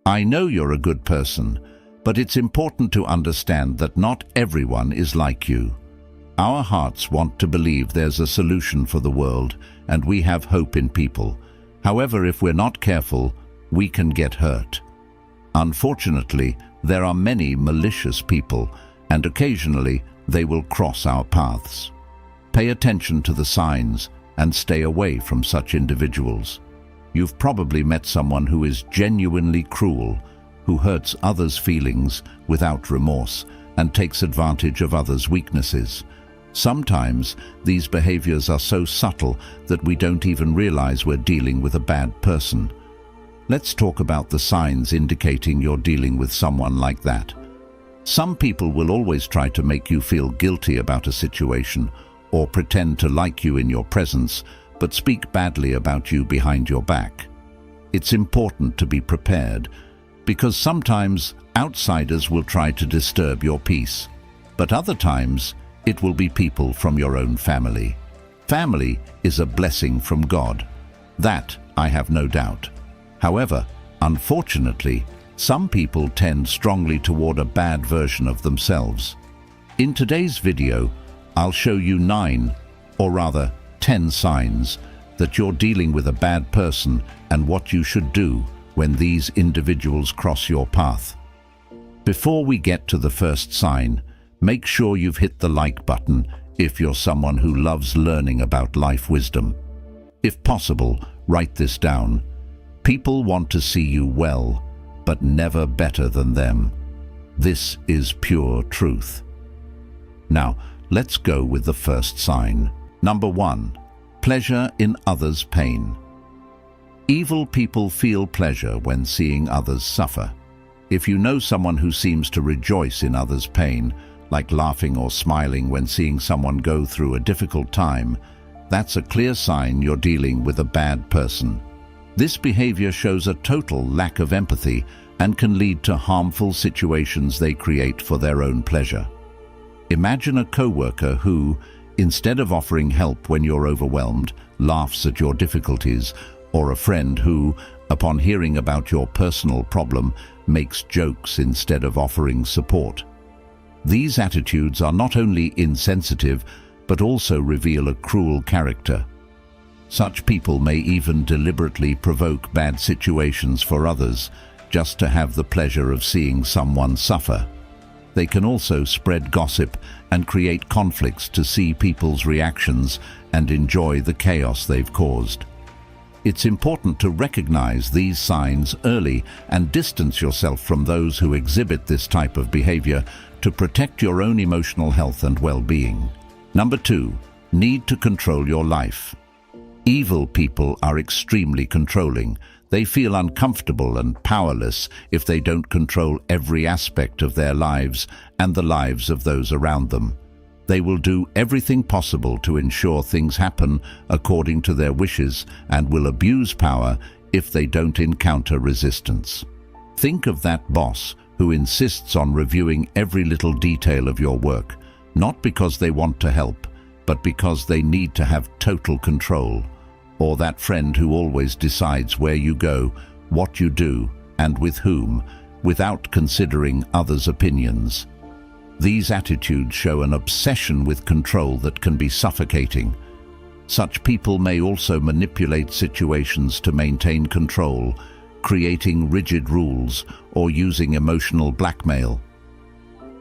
I know you're a good person, but it's important to understand that not everyone is like you. Our hearts want to believe there's a solution for the world, and we have hope in people. However, if we're not careful, we can get hurt. Unfortunately, there are many malicious people, and occasionally they will cross our paths. Pay attention to the signs and stay away from such individuals. You've probably met someone who is genuinely cruel, who hurts others' feelings without remorse and takes advantage of others' weaknesses. Sometimes these behaviors are so subtle that we don't even realize we're dealing with a bad person. Let's talk about the signs indicating you're dealing with someone like that. Some people will always try to make you feel guilty about a situation or pretend to like you in your presence, but speak badly about you behind your back. It's important to be prepared, because sometimes outsiders will try to disturb your peace, but other times it will be people from your own family. Family is a blessing from God. That I have no doubt. However, unfortunately, some people tend strongly toward a bad version of themselves. In today's video, I'll show you 9, or rather 10 signs that you're dealing with a bad person and what you should do when these individuals cross your path. Before we get to the first sign, make sure you've hit the like button if you're someone who loves learning about life wisdom. If possible, write this down. People want to see you well, but never better than them. This is pure truth. Now, let's go with the first sign. Number 1. Pleasure in others' pain. Evil people feel pleasure when seeing others suffer. If you know someone who seems to rejoice in others' pain, like laughing or smiling when seeing someone go through a difficult time, that's a clear sign you're dealing with a bad person. This behavior shows a total lack of empathy and can lead to harmful situations they create for their own pleasure. Imagine a coworker who, instead of offering help when you're overwhelmed, laughs at your difficulties, or a friend who, upon hearing about your personal problem, makes jokes instead of offering support. These attitudes are not only insensitive, but also reveal a cruel character. Such people may even deliberately provoke bad situations for others, just to have the pleasure of seeing someone suffer. They can also spread gossip and create conflicts to see people's reactions and enjoy the chaos they've caused. It's important to recognize these signs early and distance yourself from those who exhibit this type of behavior to protect your own emotional health and well-being. Number 2. Need to control your life. Evil people are extremely controlling. They feel uncomfortable and powerless if they don't control every aspect of their lives and the lives of those around them. They will do everything possible to ensure things happen according to their wishes and will abuse power if they don't encounter resistance. Think of that boss who insists on reviewing every little detail of your work, not because they want to help, but because they need to have total control. Or that friend who always decides where you go, what you do, and with whom, without considering others' opinions. These attitudes show an obsession with control that can be suffocating. Such people may also manipulate situations to maintain control, creating rigid rules or using emotional blackmail.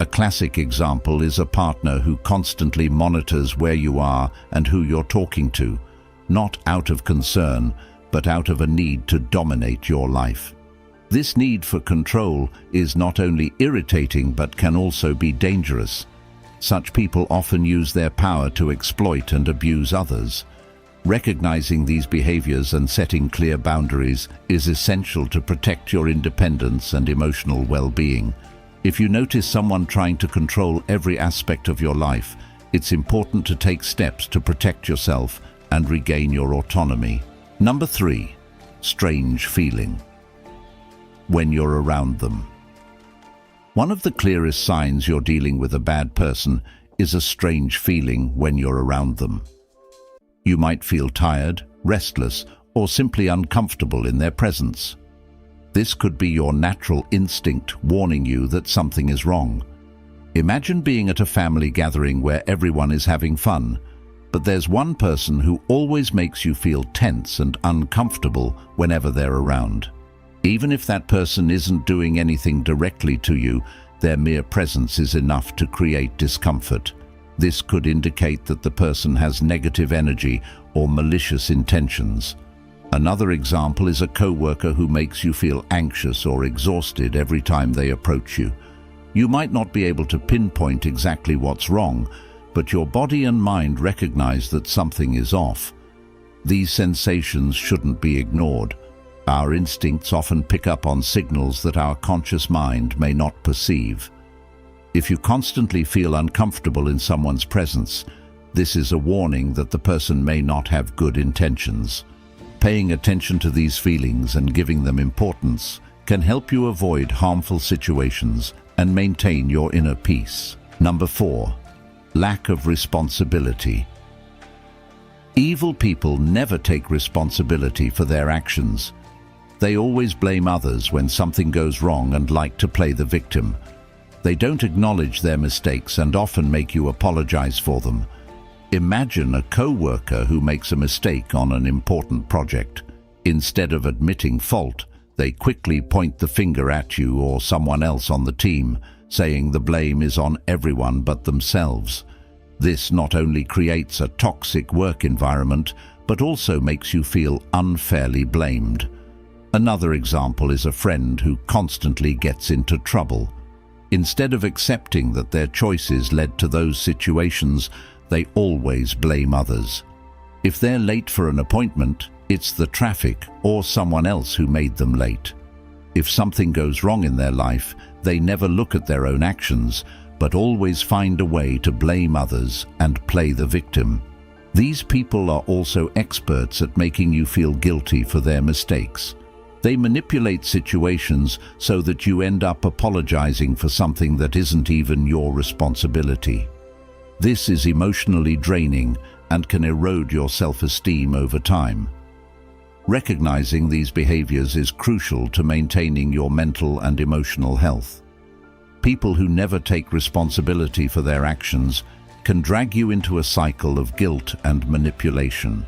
A classic example is a partner who constantly monitors where you are and who you're talking to, not out of concern, but out of a need to dominate your life. This need for control is not only irritating but can also be dangerous. Such people often use their power to exploit and abuse others. Recognizing these behaviors and setting clear boundaries is essential to protect your independence and emotional well-being. If you notice someone trying to control every aspect of your life, it's important to take steps to protect yourself and regain your autonomy. Number 3. Strange feeling. When you're around them. One of the clearest signs you're dealing with a bad person is a strange feeling when you're around them. You might feel tired, restless, or simply uncomfortable in their presence. This could be your natural instinct warning you that something is wrong. Imagine being at a family gathering where everyone is having fun, but there's one person who always makes you feel tense and uncomfortable whenever they're around. Even if that person isn't doing anything directly to you, their mere presence is enough to create discomfort. This could indicate that the person has negative energy or malicious intentions. Another example is a coworker who makes you feel anxious or exhausted every time they approach you. You might not be able to pinpoint exactly what's wrong, but your body and mind recognize that something is off. These sensations shouldn't be ignored. Our instincts often pick up on signals that our conscious mind may not perceive. If you constantly feel uncomfortable in someone's presence, this is a warning that the person may not have good intentions. Paying attention to these feelings and giving them importance can help you avoid harmful situations and maintain your inner peace. Number 4. Lack of responsibility. Evil people never take responsibility for their actions. They always blame others when something goes wrong and like to play the victim. They don't acknowledge their mistakes and often make you apologize for them. Imagine a co-worker who makes a mistake on an important project. Instead of admitting fault, they quickly point the finger at you or someone else on the team, saying the blame is on everyone but themselves. This not only creates a toxic work environment, but also makes you feel unfairly blamed. Another example is a friend who constantly gets into trouble. Instead of accepting that their choices led to those situations, they always blame others. If they're late for an appointment, it's the traffic or someone else who made them late. If something goes wrong in their life, they never look at their own actions, but always find a way to blame others and play the victim. These people are also experts at making you feel guilty for their mistakes. They manipulate situations so that you end up apologizing for something that isn't even your responsibility. This is emotionally draining and can erode your self-esteem over time. Recognizing these behaviors is crucial to maintaining your mental and emotional health. People who never take responsibility for their actions can drag you into a cycle of guilt and manipulation.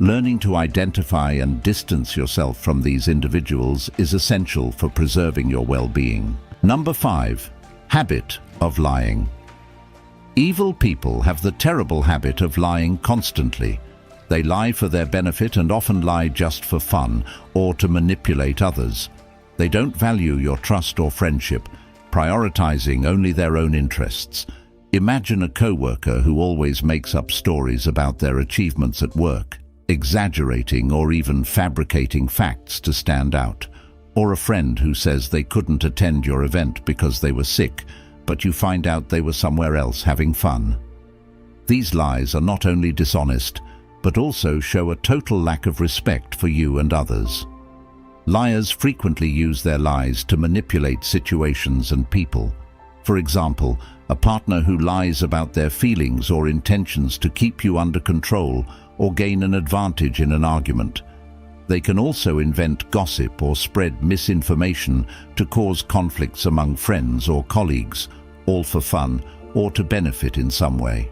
Learning to identify and distance yourself from these individuals is essential for preserving your well-being. Number 5. Habit of lying. Evil people have the terrible habit of lying constantly. They lie for their benefit and often lie just for fun or to manipulate others. They don't value your trust or friendship, prioritizing only their own interests. Imagine a coworker who always makes up stories about their achievements at work, exaggerating or even fabricating facts to stand out. Or a friend who says they couldn't attend your event because they were sick, but you find out they were somewhere else having fun. These lies are not only dishonest, but also show a total lack of respect for you and others. Liars frequently use their lies to manipulate situations and people. For example, a partner who lies about their feelings or intentions to keep you under control or gain an advantage in an argument. They can also invent gossip or spread misinformation to cause conflicts among friends or colleagues, all for fun or to benefit in some way.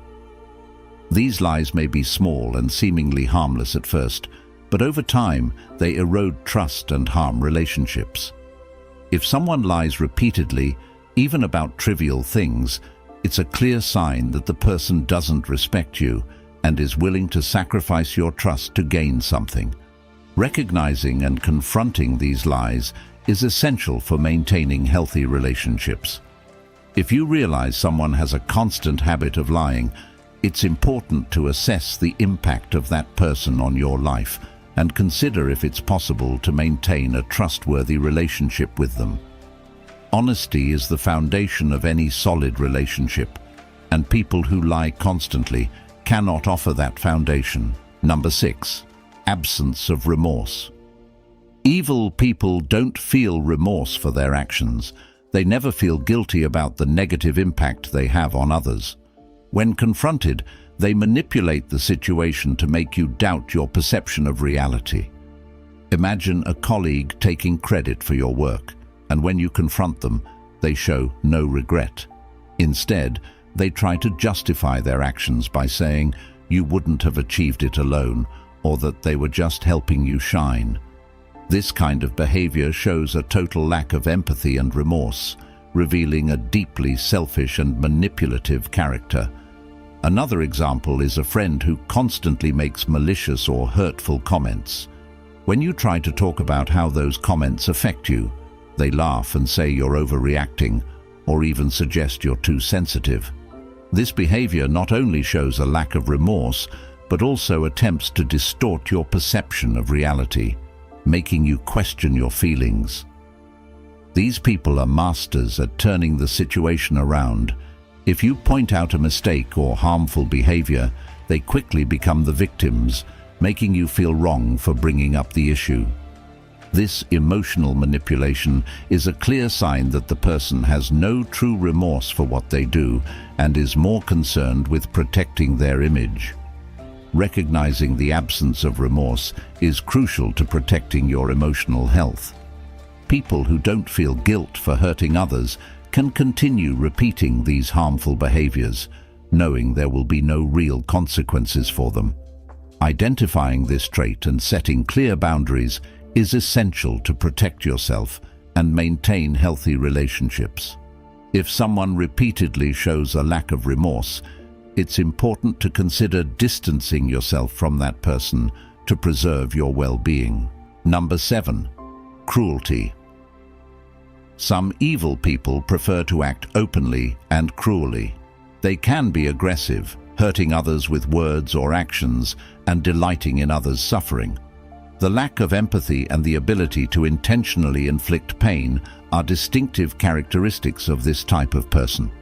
These lies may be small and seemingly harmless at first, but over time they erode trust and harm relationships. If someone lies repeatedly, even about trivial things, it's a clear sign that the person doesn't respect you and is willing to sacrifice your trust to gain something. Recognizing and confronting these lies is essential for maintaining healthy relationships. If you realize someone has a constant habit of lying, it's important to assess the impact of that person on your life and consider if it's possible to maintain a trustworthy relationship with them. Honesty is the foundation of any solid relationship, and people who lie constantly cannot offer that foundation. Number 6. Absence of remorse. Evil people don't feel remorse for their actions. They never feel guilty about the negative impact they have on others. When confronted, they manipulate the situation to make you doubt your perception of reality. Imagine a colleague taking credit for your work, and when you confront them, they show no regret. Instead, they try to justify their actions by saying you wouldn't have achieved it alone, or that they were just helping you shine. This kind of behavior shows a total lack of empathy and remorse, revealing a deeply selfish and manipulative character. Another example is a friend who constantly makes malicious or hurtful comments. When you try to talk about how those comments affect you, they laugh and say you're overreacting, or even suggest you're too sensitive. This behavior not only shows a lack of remorse, but also attempts to distort your perception of reality, making you question your feelings. These people are masters at turning the situation around. If you point out a mistake or harmful behavior, they quickly become the victims, making you feel wrong for bringing up the issue. This emotional manipulation is a clear sign that the person has no true remorse for what they do and is more concerned with protecting their image. Recognizing the absence of remorse is crucial to protecting your emotional health. People who don't feel guilt for hurting others can continue repeating these harmful behaviors, knowing there will be no real consequences for them. Identifying this trait and setting clear boundaries is essential to protect yourself and maintain healthy relationships. If someone repeatedly shows a lack of remorse, it's important to consider distancing yourself from that person to preserve your well-being. Number 7. Cruelty. Some evil people prefer to act openly and cruelly. They can be aggressive, hurting others with words or actions, and delighting in others' suffering. The lack of empathy and the ability to intentionally inflict pain are distinctive characteristics of this type of person.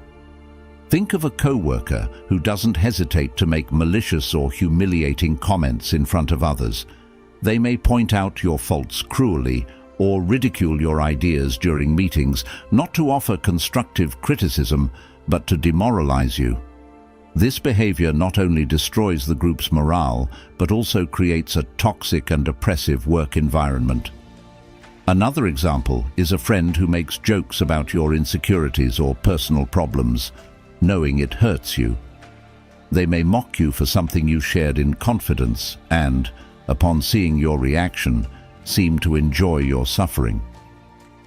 Think of a co-worker who doesn't hesitate to make malicious or humiliating comments in front of others. They may point out your faults cruelly or ridicule your ideas during meetings, not to offer constructive criticism, but to demoralize you. This behavior not only destroys the group's morale, but also creates a toxic and oppressive work environment. Another example is a friend who makes jokes about your insecurities or personal problems, knowing it hurts you. They may mock you for something you shared in confidence and, upon seeing your reaction, seem to enjoy your suffering.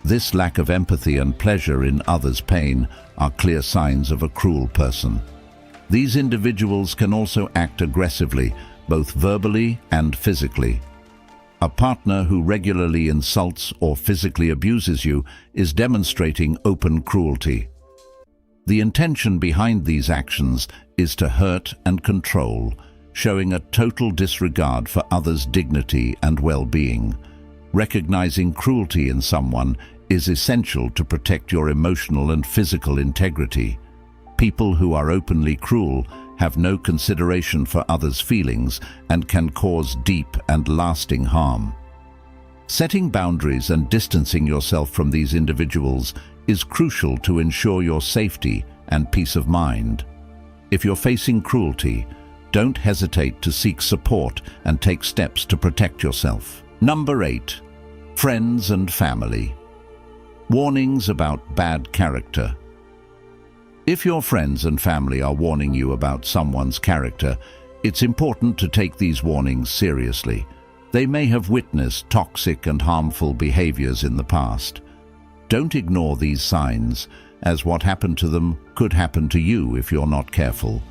This lack of empathy and pleasure in others' pain are clear signs of a cruel person. These individuals can also act aggressively, both verbally and physically. A partner who regularly insults or physically abuses you is demonstrating open cruelty. The intention behind these actions is to hurt and control, showing a total disregard for others' dignity and well-being. Recognizing cruelty in someone is essential to protect your emotional and physical integrity. People who are openly cruel have no consideration for others' feelings and can cause deep and lasting harm. Setting boundaries and distancing yourself from these individuals is crucial to ensure your safety and peace of mind. If you're facing cruelty, don't hesitate to seek support and take steps to protect yourself. Number 8. Friends and family. Warnings about bad character. If your friends and family are warning you about someone's character, it's important to take these warnings seriously. They may have witnessed toxic and harmful behaviors in the past. Don't ignore these signs, as what happened to them could happen to you if you're not careful.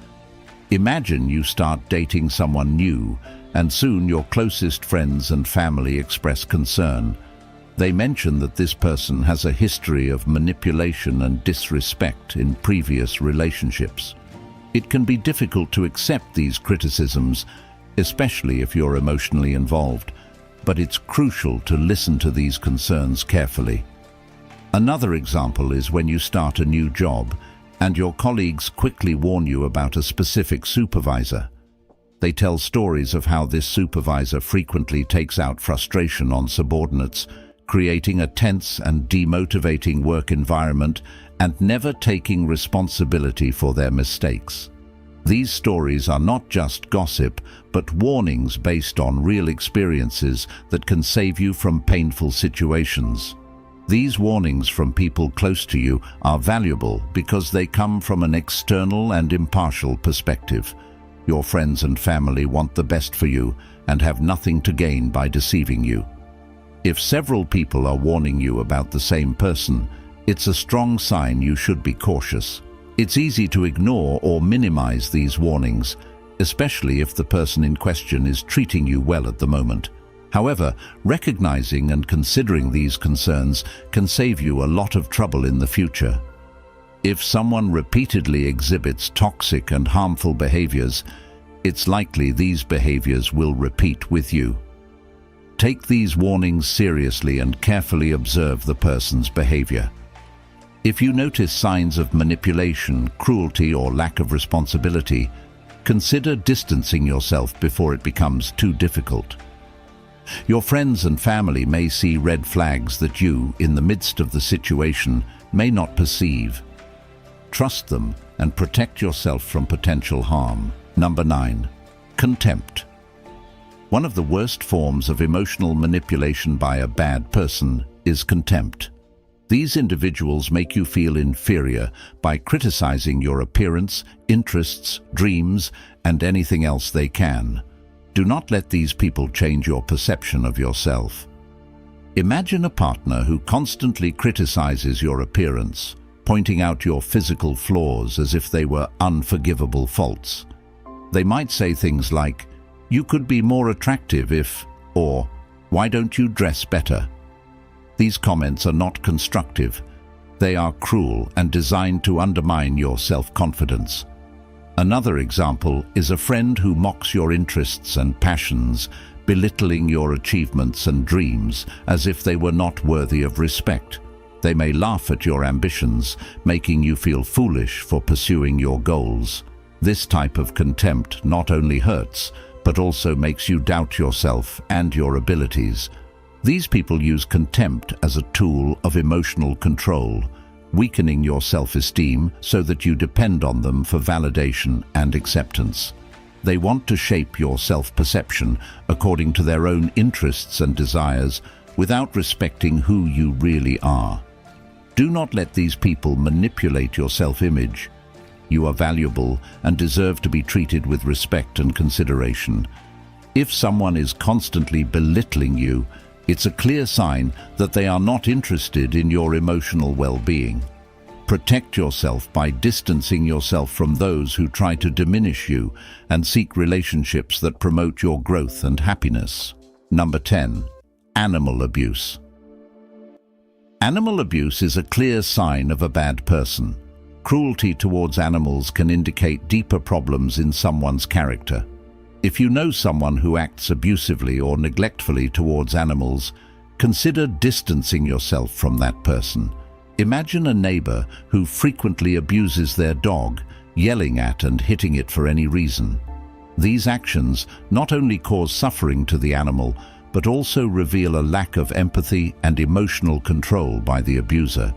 Imagine you start dating someone new, and soon your closest friends and family express concern. They mention that this person has a history of manipulation and disrespect in previous relationships. It can be difficult to accept these criticisms, especially if you're emotionally involved, but it's crucial to listen to these concerns carefully. Another example is when you start a new job and your colleagues quickly warn you about a specific supervisor. They tell stories of how this supervisor frequently takes out frustration on subordinates, creating a tense and demotivating work environment and never taking responsibility for their mistakes. These stories are not just gossip, but warnings based on real experiences that can save you from painful situations. These warnings from people close to you are valuable because they come from an external and impartial perspective. Your friends and family want the best for you and have nothing to gain by deceiving you. If several people are warning you about the same person, it's a strong sign you should be cautious. It's easy to ignore or minimize these warnings, especially if the person in question is treating you well at the moment. However, recognizing and considering these concerns can save you a lot of trouble in the future. If someone repeatedly exhibits toxic and harmful behaviors, it's likely these behaviors will repeat with you. Take these warnings seriously and carefully observe the person's behavior. If you notice signs of manipulation, cruelty, or lack of responsibility, consider distancing yourself before it becomes too difficult. Your friends and family may see red flags that you, in the midst of the situation, may not perceive. Trust them and protect yourself from potential harm. Number 9. Contempt. One of the worst forms of emotional manipulation by a bad person is contempt. These individuals make you feel inferior by criticizing your appearance, interests, dreams, and anything else they can. Do not let these people change your perception of yourself. Imagine a partner who constantly criticizes your appearance, pointing out your physical flaws as if they were unforgivable faults. They might say things like, "You could be more attractive if," or "Why don't you dress better?" These comments are not constructive. They are cruel and designed to undermine your self-confidence. Another example is a friend who mocks your interests and passions, belittling your achievements and dreams as if they were not worthy of respect. They may laugh at your ambitions, making you feel foolish for pursuing your goals. This type of contempt not only hurts, but also makes you doubt yourself and your abilities. These people use contempt as a tool of emotional control, weakening your self-esteem so that you depend on them for validation and acceptance. They want to shape your self-perception according to their own interests and desires without respecting who you really are. Do not let these people manipulate your self-image. You are valuable and deserve to be treated with respect and consideration. If someone is constantly belittling you, it's a clear sign that they are not interested in your emotional well-being. Protect yourself by distancing yourself from those who try to diminish you and seek relationships that promote your growth and happiness. Number 10. Animal abuse. Animal abuse is a clear sign of a bad person. Cruelty towards animals can indicate deeper problems in someone's character. If you know someone who acts abusively or neglectfully towards animals, consider distancing yourself from that person. Imagine a neighbor who frequently abuses their dog, yelling at and hitting it for any reason. These actions not only cause suffering to the animal, but also reveal a lack of empathy and emotional control by the abuser.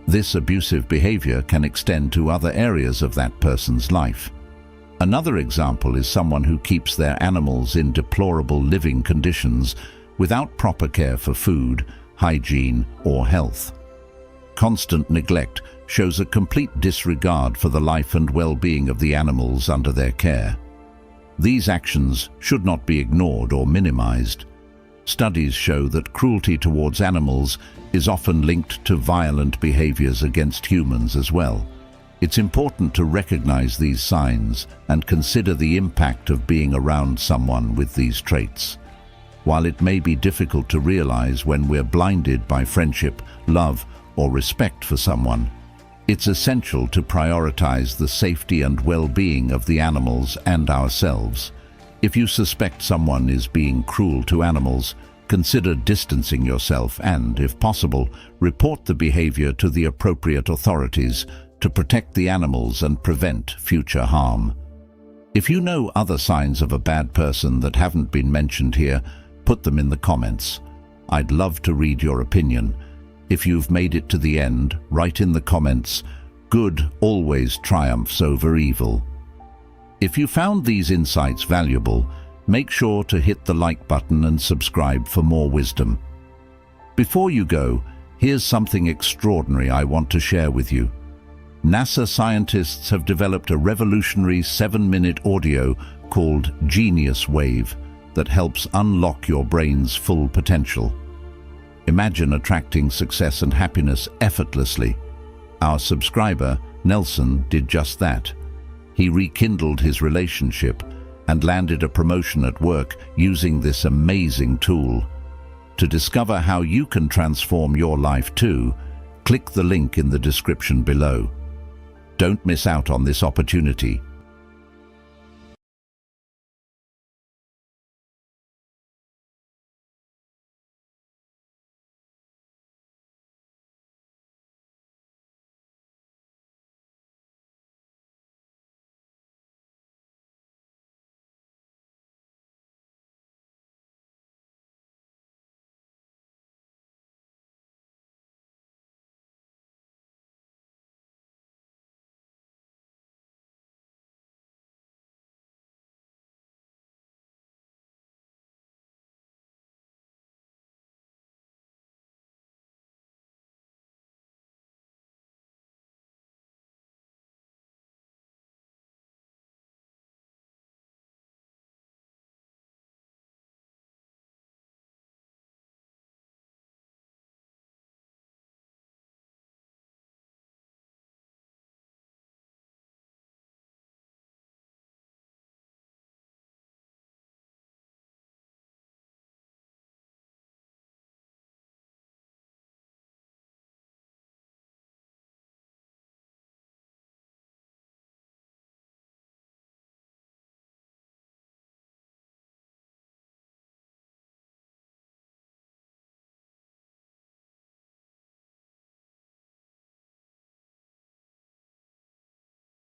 This abusive behavior can extend to other areas of that person's life. Another example is someone who keeps their animals in deplorable living conditions without proper care for food, hygiene, or health. Constant neglect shows a complete disregard for the life and well-being of the animals under their care. These actions should not be ignored or minimized. Studies show that cruelty towards animals is often linked to violent behaviors against humans as well. It's important to recognize these signs and consider the impact of being around someone with these traits. While it may be difficult to realize when we're blinded by friendship, love, or respect for someone, it's essential to prioritize the safety and well-being of the animals and ourselves. If you suspect someone is being cruel to animals, consider distancing yourself and, if possible, report the behavior to the appropriate authorities to protect the animals and prevent future harm. If you know other signs of a bad person that haven't been mentioned here, put them in the comments. I'd love to read your opinion. If you've made it to the end, write in the comments, "Good always triumphs over evil." If you found these insights valuable, make sure to hit the like button and subscribe for more wisdom. Before you go, here's something extraordinary I want to share with you. NASA scientists have developed a revolutionary 7-minute audio called Genius Wave that helps unlock your brain's full potential. Imagine attracting success and happiness effortlessly. Our subscriber, Nelson, did just that. He rekindled his relationship and landed a promotion at work using this amazing tool. To discover how you can transform your life too, click the link in the description below. Don't miss out on this opportunity.